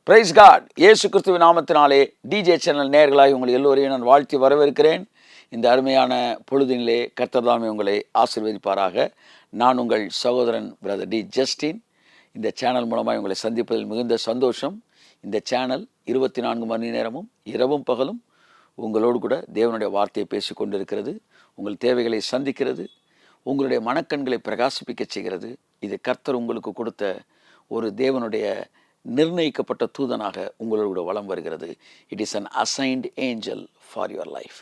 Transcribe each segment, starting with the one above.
Price God. இயேசு கிறிஸ்துவின் நாமத்தினாலே டிஜே சேனல் நேயர்களாய் உங்களை எல்லோரையும் நான் வாழ்த்தி வரவேற்கிறேன். இந்த அருமையான பொழுதினிலே கர்த்தர் தாமே உங்களை ஆசீர்வதிப்பாராக. நான் உங்கள் சகோதரன் பிரதர் டி ஜஸ்டின். இந்த சேனல் மூலமாக உங்களை சந்திப்பதில் மிகுந்த சந்தோஷம். இந்த சேனல் 24 மணி நேரமும் இரவும் பகலும் உங்களோடு கூட தேவனுடைய வார்த்தையை பேசி கொண்டிருக்கிறது. உங்கள் தேவைகளை சந்திக்கிறது, உங்களுடைய மனக்கண்களை பிரகாசிப்பிக்க செய்கிறது. இது கர்த்தர் உங்களுக்கு கொடுத்த ஒரு தேவனுடைய நிர்ணயிக்கப்பட்ட தூதனாக உங்களோடு கூட வலம் வருகிறது. It is an assigned angel for your life.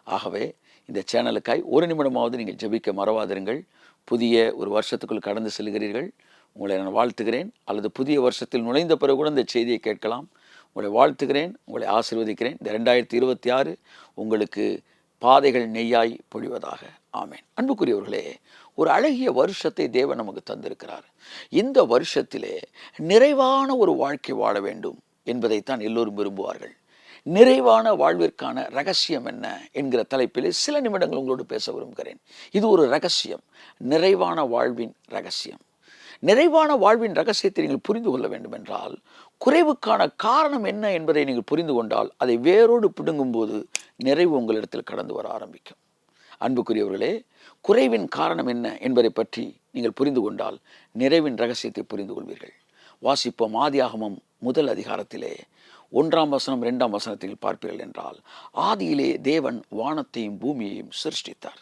ஆகவே இந்த சேனலுக்காய் ஒரு நிமிடமாவது நீங்கள் ஜெபிக்க மறவாதிருங்கள். புதிய ஒரு வருஷத்துக்குள் கடந்து செல்கிறீர்கள், உங்களை நான் வாழ்த்துகிறேன். அல்லது புதிய வருஷத்தில் நுழைந்த பிறகு கூட இந்த செய்தியை கேட்கலாம். உங்களை வாழ்த்துகிறேன், உங்களை ஆசீர்வதிக்கிறேன். இந்த 2026 உங்களுக்கு பாதைகள் நெய்யாய் பொழிவதாக. ஆமேன். அன்புக்குரியவர்களே, ஒரு அழகிய வருஷத்தை தேவன் நமக்கு தந்திருக்கிறார். இந்த வருஷத்திலே நிறைவான ஒரு வாழ்க்கை வாழ வேண்டும் என்பதைத்தான் எல்லோரும் விரும்புவார்கள். நிறைவான வாழ்விற்கான ரகசியம் என்ன என்கிற தலைப்பிலே சில நிமிடங்கள் உங்களோடு பேச விரும்புகிறேன். இது ஒரு ரகசியம், நிறைவான வாழ்வின் ரகசியம். நிறைவான வாழ்வின் ரகசியத்தை நீங்கள் புரிந்து கொள்ள வேண்டும் என்றால், குறைவுக்கான காரணம் என்ன என்பதை நீங்கள் புரிந்து கொண்டால், அதை வேரோடு பிடுங்கும் போது நிறைவு உங்களிடத்தில் கடந்து வர ஆரம்பிக்கும். அன்புக்குரியவர்களே, குறைவின் காரணம் என்ன என்பதை பற்றி நீங்கள் புரிந்து கொண்டால் நிறைவின் ரகசியத்தை புரிந்து கொள்வீர்கள். வாசிப்போம். ஆதியாகமம் 1 அதிகாரத்திலே 1ஆம் வசனம் 2ஆம் வசனத்தில் பார்ப்பீர்கள் என்றால், ஆதியிலே தேவன் வானத்தையும் பூமியையும் சிருஷ்டித்தார்.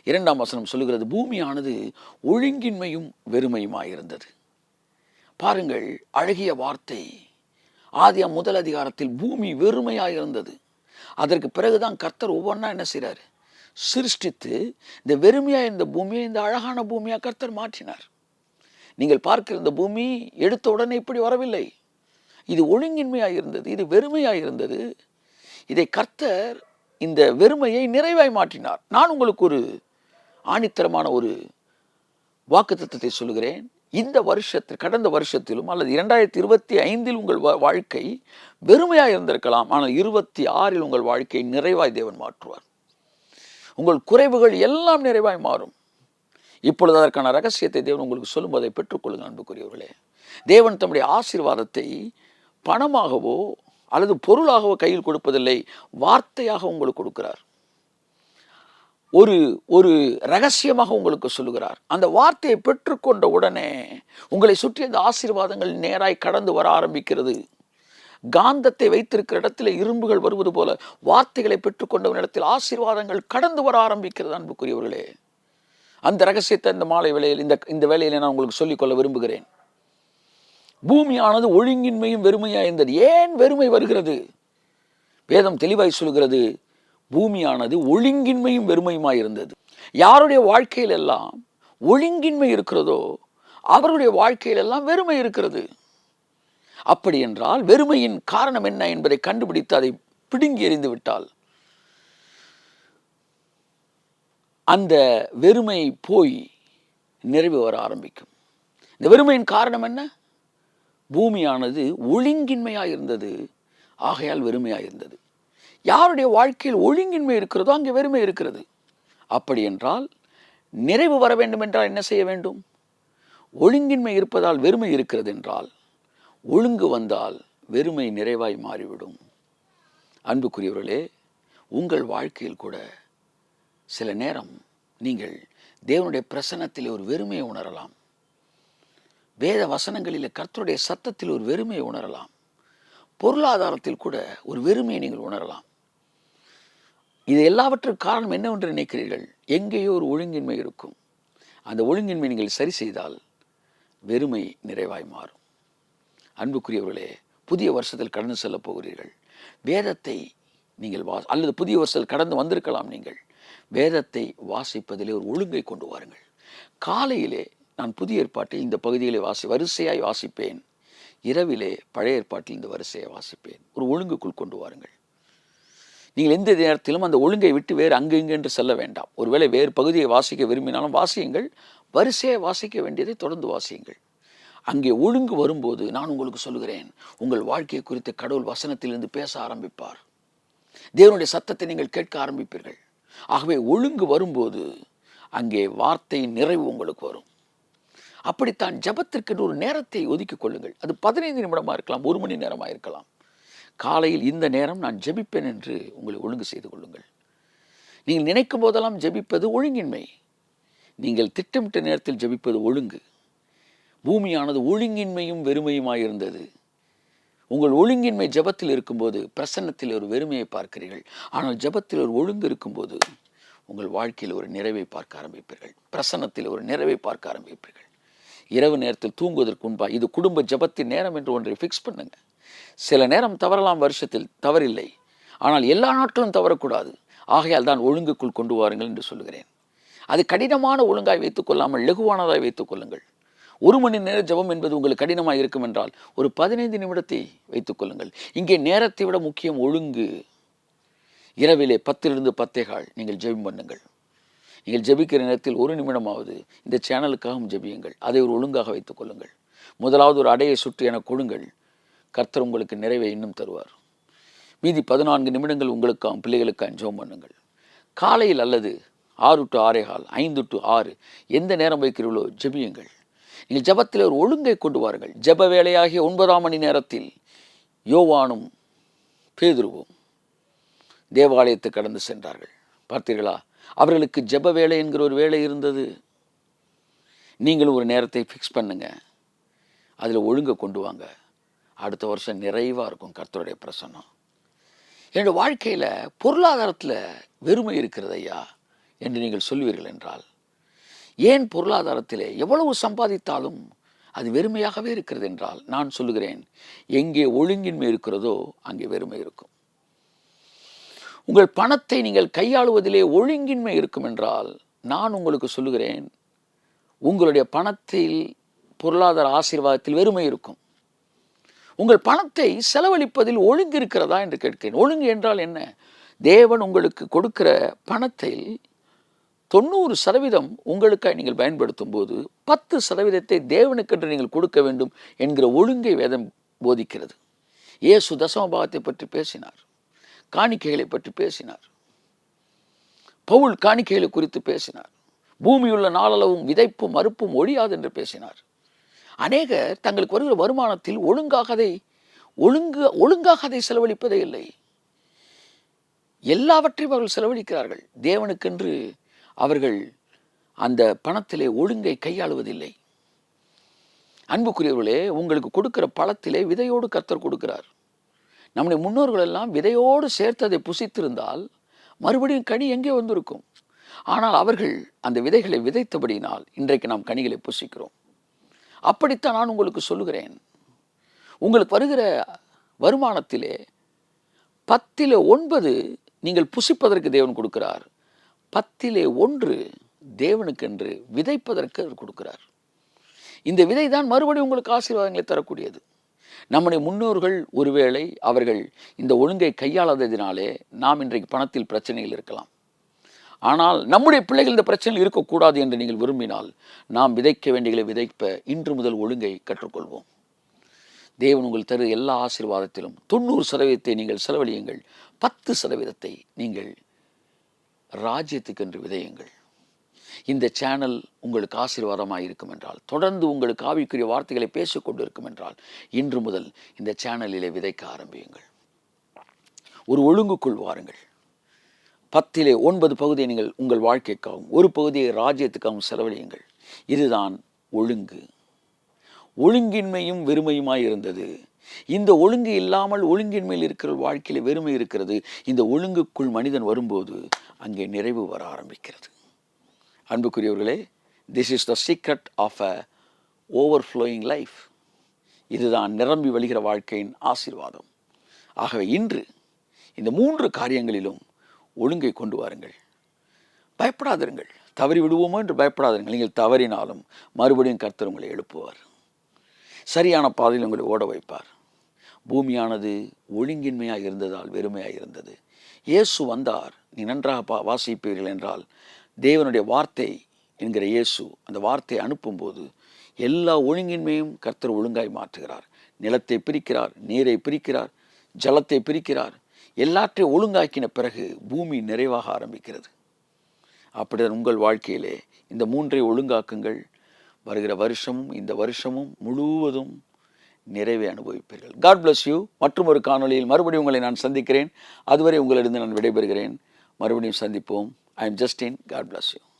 2ஆம் வசனம் சொல்லுகிறது, பூமியானது ஒழுங்கின்மையும் வெறுமையுமாயிருந்தது. பாருங்கள், அழகிய வார்த்தை. ஆதியாம் 1 அதிகாரத்தில் பூமி வெறுமையாயிருந்தது. அதற்கு பிறகுதான் கர்த்தர் ஒவ்வொன்றா என்ன செய்கிறார்? சிருஷ்டித்து இந்த வெறுமையாக இருந்த பூமியை இந்த அழகான பூமியாக கர்த்தர் மாற்றினார். நீங்கள் பார்க்கிற இந்த பூமி எடுத்த உடனே இப்படி வரவில்லை. இது ஒழுங்கின்மையாக இருந்தது, இது வெறுமையாக இருந்தது. இதை கர்த்தர் இந்த வெறுமையை நிறைவாய் மாற்றினார். நான் உங்களுக்கு ஒரு ஆணித்தரமான ஒரு வாக்குத்தத்தத்தை சொல்லுகிறேன். இந்த வருஷத்தில், கடந்த வருஷத்திலும் அல்லது 2025 உங்கள் வாழ்க்கை வெறுமையாக இருந்திருக்கலாம். ஆனால் 26 உங்கள் வாழ்க்கை நிறைவாய் தேவன் மாற்றுவார். உங்கள் குறைவுகள் எல்லாம் நிறைவாய் மாறும். இப்பொழுது அதற்கான ரகசியத்தை தேவன் உங்களுக்கு சொல்லும், அதை பெற்றுக்கொள்ளுங்கள். அன்புக்குரியவர்களே, தேவன் தம்முடைய ஆசீர்வாதத்தை பணமாகவோ அல்லது பொருளாகவோ கையில் கொடுப்பதில்லை, வார்த்தையாக உங்களுக்கு கொடுக்கிறார். ஒரு ரகசியமாக உங்களுக்கு சொல்லுகிறார். அந்த வார்த்தையை பெற்றுக்கொண்ட உடனே உங்களை சுற்றி அந்த ஆசீர்வாதங்கள் நேராய் கடந்து வர ஆரம்பிக்கிறது. காந்தத்தை வைத்திருக்கிற இடத்துல இரும்புகள் வருவது போல வார்த்தைகளை பெற்றுக்கொண்டவனிடத்தில் ஆசீர்வாதங்கள் கடந்து வர ஆரம்பிக்கிறது. அன்புக்குரியவர்களே, அந்த ரகசியத்தை இந்த மாலை வேளையில் இந்த வேளையில நான் உங்களுக்கு சொல்லிக்கொள்ள விரும்புகிறேன். பூமியானது ஒழுங்கின்மையும் வெறுமையாக இருந்தது. ஏன் வெறுமை வருகிறது? வேதம் தெளிவாய் சொல்கிறது, பூமியானது ஒழுங்கின்மையும் வெறுமையுமாய் இருந்தது. யாருடைய வாழ்க்கையில் எல்லாம் ஒழுங்கின்மை இருக்கிறதோ அவருடைய வாழ்க்கையில் எல்லாம் வெறுமை இருக்கிறது. அப்படி என்றால் வெறுமையின் காரணம் என்ன என்பதை கண்டுபிடித்து அதை பிடுங்கி எறிந்து விட்டால் அந்த வெறுமை போய் நிறைவு வர ஆரம்பிக்கும். இந்த வெறுமையின் காரணம் என்ன? பூமியானது ஒழுங்கின்மையாக இருந்தது, ஆகையால் வெறுமையாக இருந்தது. யாருடைய வாழ்க்கையில் ஒழுங்கின்மை இருக்கிறதோ அங்கே வெறுமை இருக்கிறது. அப்படி என்றால் நிறைவு வர வேண்டும் என்றால் என்ன செய்ய வேண்டும்? ஒழுங்கின்மை இருப்பதால் வெறுமை இருக்கிறது என்றால், ஒழுங்கு வந்தால் வெறுமை நிறைவாய் மாறிவிடும். அன்புக்குரியவர்களே, உங்கள் வாழ்க்கையில் கூட சில நேரம் நீங்கள் தேவனுடைய பிரசன்னத்தில் ஒரு வெறுமையை உணரலாம். வேத வசனங்களில் கர்த்தருடைய சத்தத்தில் ஒரு வெறுமையை உணரலாம். பொருளாதாரத்தில் கூட ஒரு வெறுமையை நீங்கள் உணரலாம். இது எல்லாவற்றுக்கும் காரணம் என்னவென்று நினைக்கிறீர்கள்? எங்கேயோ ஒரு ஒழுங்கின்மை இருக்கும். அந்த ஒழுங்கின்மை நீங்கள் சரி செய்தால் வெறுமை நிறைவாய் மாறும். அன்புக்குரியவர்களே, புதிய வருஷத்தில் கடந்து செல்ல போகிறீர்கள். வேதத்தை நீங்கள் அல்லது புதிய வருஷத்தில் கடந்து வந்திருக்கலாம். நீங்கள் வேதத்தை வாசிப்பதிலே ஒரு ஒழுங்கை கொண்டு வாருங்கள். காலையிலே நான் புதிய ஏற்பாட்டை இந்த பகுதிகளை வரிசையாய் வாசிப்பேன். இரவிலே பழைய ஏற்பாட்டில் இந்த வரிசையை வாசிப்பேன். ஒரு ஒழுங்குக்குள் கொண்டு வாருங்கள். நீங்கள் எந்த நேரத்திலும் அந்த ஒழுங்கை விட்டு வேறு அங்கு இங்கு என்று செல்ல வேண்டாம். ஒருவேளை வேறு பகுதியை வாசிக்க விரும்பினாலும் வாசியுங்கள். வரிசையை வாசிக்க வேண்டியதை தொடர்ந்து வாசியுங்கள். அங்கே ஒழுங்கு வரும்போது நான் உங்களுக்கு சொல்லுகிறேன், உங்கள் வாழ்க்கையை குறித்த கடவுள் வசனத்திலிருந்து பேச ஆரம்பிப்பார். தேவனுடைய சத்தத்தை நீங்கள் கேட்க ஆரம்பிப்பீர்கள். ஆகவே ஒழுங்கு வரும்போது அங்கே வார்த்தையின் நிறைவு உங்களுக்கு வரும். அப்படித்தான் ஜெபத்திற்கு ஒரு நேரத்தை ஒதுக்கிக் கொள்ளுங்கள். அது 15 நிமிடமாக இருக்கலாம், 1 மணி நேரமாக இருக்கலாம். காலையில் இந்த நேரம் நான் ஜெபிப்பேன் என்று உங்களை ஒழுங்கு செய்து கொள்ளுங்கள். நீங்கள் நினைக்கும் போதெல்லாம் ஜெபிப்பது ஒழுங்கின்மை. நீங்கள் திட்டமிட்ட நேரத்தில் ஜெபிப்பது ஒழுங்கு. பூமியானது ஒழுங்கின்மையும் வெறுமையுமாய் இருந்தது. உங்கள் ஒழுங்கின்மை ஜெபத்தில் இருக்கும்போது பிரசன்னத்தில் ஒரு வெறுமையை பார்க்கிறீர்கள். ஆனால் ஜெபத்தில் ஒரு ஒழுங்கு இருக்கும்போது உங்கள் வாழ்க்கையில் ஒரு நிறைவை பார்க்க ஆரம்பிப்பீர்கள். பிரசன்னத்தில் ஒரு நிறைவை பார்க்க ஆரம்பிப்பீர்கள். இரவு நேரத்தில் தூங்குவதற்கு முன்பாக இது குடும்ப ஜெபத்தின் நேரம் என்று ஒன்றை ஃபிக்ஸ் பண்ணுங்க. சில நேரம் தவறலாம், வருஷத்தில் தவறில்லை. ஆனால் எல்லா நாட்களும் தவறக்கூடாது. ஆகையால் தான் ஒழுங்குக்குள் கொண்டு வாருங்கள் என்று சொல்கிறேன். அது கடினமான ஒழுங்காய் வைத்துக் கொள்ளாமல் லகுவானதாய் வைத்துக் கொள்ளுங்கள். 1 மணி நேர ஜெபம் என்பது உங்களுக்கு கடினமாக இருக்கும் என்றால் ஒரு 15 நிமிடத்தை வைத்துக் கொள்ளுங்கள். இங்கே நேரத்தை விட முக்கியம் ஒழுங்கு. இரவிலே 10 to 10:15 நீங்கள் ஜெபம் பண்ணுங்கள். நீங்கள் ஜெபிக்கிற நேரத்தில் 1 நிமிடமாவது இந்த சேனலுக்காகவும் ஜெபியுங்கள். அதை ஒரு ஒழுங்காக வைத்துக் கொள்ளுங்கள். முதலாவது ஒரு அடையை சுற்றி என கொடுங்கள். கர்த்தர் உங்களுக்கு நிறைவை இன்னும் தருவார். மீதி 14 நிமிடங்கள் உங்களுக்காகவும் பிள்ளைகளுக்காகவும் ஜெபம் பண்ணுங்கள். காலையில் அல்லது 6 to 6:15, 5 to 6 எந்த நேரம் வைக்கிறீர்களோ ஜெபியுங்கள். நீங்கள் ஜெபத்தில் ஒரு ஒழுங்கை கொண்டு வாருங்கள். ஜெப வேளையாகிய 9ஆம் மணி நேரத்தில் யோவானும் பேதுருவும் தேவாலயத்தை கடந்து சென்றார்கள். பார்த்தீர்களா? அவர்களுக்கு ஜெப வேலை என்கிற ஒரு வேலை இருந்தது. நீங்களும் ஒரு நேரத்தை ஃபிக்ஸ் பண்ணுங்க. அதில் ஒழுங்கை கொண்டு வாங்க. அடுத்த வருஷம் நிறைவாக இருக்கும் கர்த்தருடைய பிரசன்னம். என்னுடைய வாழ்க்கையில் பொருளாதாரத்தில் வெறுமை இருக்கிறது ஐயா என்று நீங்கள் சொல்வீர்கள் என்றால், ஏன் பொருளாதாரத்திலே எவ்வளவு சம்பாதித்தாலும் அது வெறுமையாகவே இருக்கிறது என்றால், நான் சொல்லுகிறேன், எங்கே ஒழுங்கின்மை இருக்கிறதோ அங்கே வெறுமை இருக்கும். உங்கள் பணத்தை நீங்கள் கையாளுவதிலே ஒழுங்கின்மை இருக்கும் என்றால், நான் உங்களுக்கு சொல்லுகிறேன், உங்களுடைய பணத்தில் பொருளாதார ஆசீர்வாதத்தில் வெறுமை இருக்கும். உங்கள் பணத்தை செலவழிப்பதில் ஒழுங்கு இருக்கிறதா என்று கேட்கிறேன். ஒழுங்கு என்றால் என்ன? தேவன் உங்களுக்கு கொடுக்கிற பணத்தில் 90% உங்களுக்காக நீங்கள் பயன்படுத்தும் போது 10% தேவனுக்கென்று நீங்கள் கொடுக்க வேண்டும் என்கிற ஒழுங்கை வேதம் போதிக்கிறது. இயேசு தசமபாகத்தை பற்றி பேசினார், காணிக்கைகளை பற்றி பேசினார். பவுல் காணிக்கைகளை குறித்து பேசினார். பூமியுள்ள நாளளவும் விதைப்பும் மறுப்பும் ஒழியாது என்று பேசினார். அநேகர் தங்களுக்கு வருகிற வருமானத்தில் ஒழுங்காக அதை செலவழிப்பதே இல்லை. எல்லாவற்றையும் அவர்கள் செலவழிக்கிறார்கள். தேவனுக்கென்று அவர்கள் அந்த பணத்திலே ஒழுங்கை கையாளுவதில்லை. அன்புக்குரியவர்களே, உங்களுக்கு கொடுக்கிற பழத்திலே விதையோடு கர்த்தர் கொடுக்கிறார். நம்முடைய முன்னோர்கள் எல்லாம் விதையோடு சேர்த்து அதை புசித்திருந்தால் மறுபடியும் கனி எங்கே வந்திருக்கும். ஆனால் அவர்கள் அந்த விதைகளை விதைத்தபடியினால் இன்றைக்கு நாம் கனிகளை புசிக்கிறோம். அப்படித்தான் நான் உங்களுக்கு சொல்லுகிறேன். உங்களுக்கு வருகிற வருமானத்திலே 10/9 நீங்கள் புசிப்பதற்கு தேவன் கொடுக்கிறார். 10/1 தேவனுக்கென்று விதைப்பதற்கு அவர் கொடுக்கிறார். இந்த விதை தான் மறுபடியும் உங்களுக்கு ஆசீர்வாதங்களை தரக்கூடியது. நம்முடைய முன்னோர்கள் ஒருவேளை அவர்கள் இந்த ஒழுங்கை கையாளாததினாலே நாம் இன்றைக்கு பணத்தில் பிரச்சனைகள் இருக்கலாம். ஆனால் நம்முடைய பிள்ளைகள் இந்த பிரச்சனைகள் இருக்கக்கூடாது என்று நீங்கள் விரும்பினால், நாம் விதைக்க வேண்டியதை விதைப்ப இன்று முதல் ஒழுங்கை கற்றுக்கொள்வோம். தேவன் உங்கள் தரு எல்லா ஆசீர்வாதத்திலும் 90% நீங்கள் செலவழியுங்கள். 10% நீங்கள் ராஜ்யத்துக்கென்று விதையுங்கள். இந்த சேனல் உங்களுக்கு ஆசீர்வாதமாக இருக்கும் என்றால், தொடர்ந்து உங்களுக்கு ஆவிக்குரிய வார்த்தைகளை பேசிக்கொண்டு இருக்கும் என்றால், இன்று முதல் இந்த சேனலிலே விதைக்க ஆரம்பியுங்கள். ஒரு ஒழுங்குக்குள் வாருங்கள். 10/9 பகுதியை நீங்கள் உங்கள் வாழ்க்கைக்காகவும் 1 பகுதியை ராஜ்யத்துக்காகவும் செலவழியுங்கள். இதுதான் ஒழுங்கு. ஒழுங்கின்மையும் வெறுமையுமாய் இருந்தது. இந்த ஒழுங்கு இல்லாமல் ஒழுங்கின்மையில் இருக்கிற வாழ்க்கையில் வெறுமை இருக்கிறது. இந்த ஒழுங்குக்குள் மனிதன் வரும்போது அங்கே நிறைவு வர ஆரம்பிக்கிறது. அன்புக்குரியவர்களே, this is the secret of a overflowing life. இதுதான் நிரம்பி வழிகிற வாழ்க்கையின் ஆசீர்வாதம். ஆகவே இன்று இந்த 3 காரியங்களிலும் ஒழுங்கை கொண்டு வாருங்கள். பயப்படாதிருங்கள். தவறி விடுவோமோ என்று பயப்படாதிருங்கள். நீங்கள் தவறினாலும் மறுபடியும் கர்த்தர் உங்களை எழுப்புவார். சரியான பாதையில் உங்களை ஓட வைப்பார். பூமியானது ஒழுங்கின்மையாக இருந்ததால் வெறுமையாக இருந்தது. இயேசு வந்தார். நீ நன்றாக வாசிப்பீர்கள் என்றால், தேவனுடைய வார்த்தை என்கிற இயேசு அந்த வார்த்தையை அனுப்பும்போது எல்லா ஒழுங்கின்மையும் கர்த்தர் ஒழுங்காய் மாற்றுகிறார். நிலத்தை பிரிக்கிறார், நீரை பிரிக்கிறார், ஜலத்தை பிரிக்கிறார். எல்லாற்றையும் ஒழுங்காக்கின பிறகு பூமி நிறைவாக ஆரம்பிக்கிறது. அப்படிதான் உங்கள் வாழ்க்கையிலே இந்த 3ஐ ஒழுங்காக்குங்கள். வருகிற வருஷமும் இந்த வருஷமும் முழுவதும் நிறைவை அனுபவிப்பீர்கள். God bless you. மற்றும் ஒரு காணொளியில் மறுபடியும் உங்களை நான் சந்திக்கிறேன். அதுவரை உங்களிடம் நான் விடைபெறுகிறேன். மறுபடியும் சந்திப்போம். I am Justin. God bless you.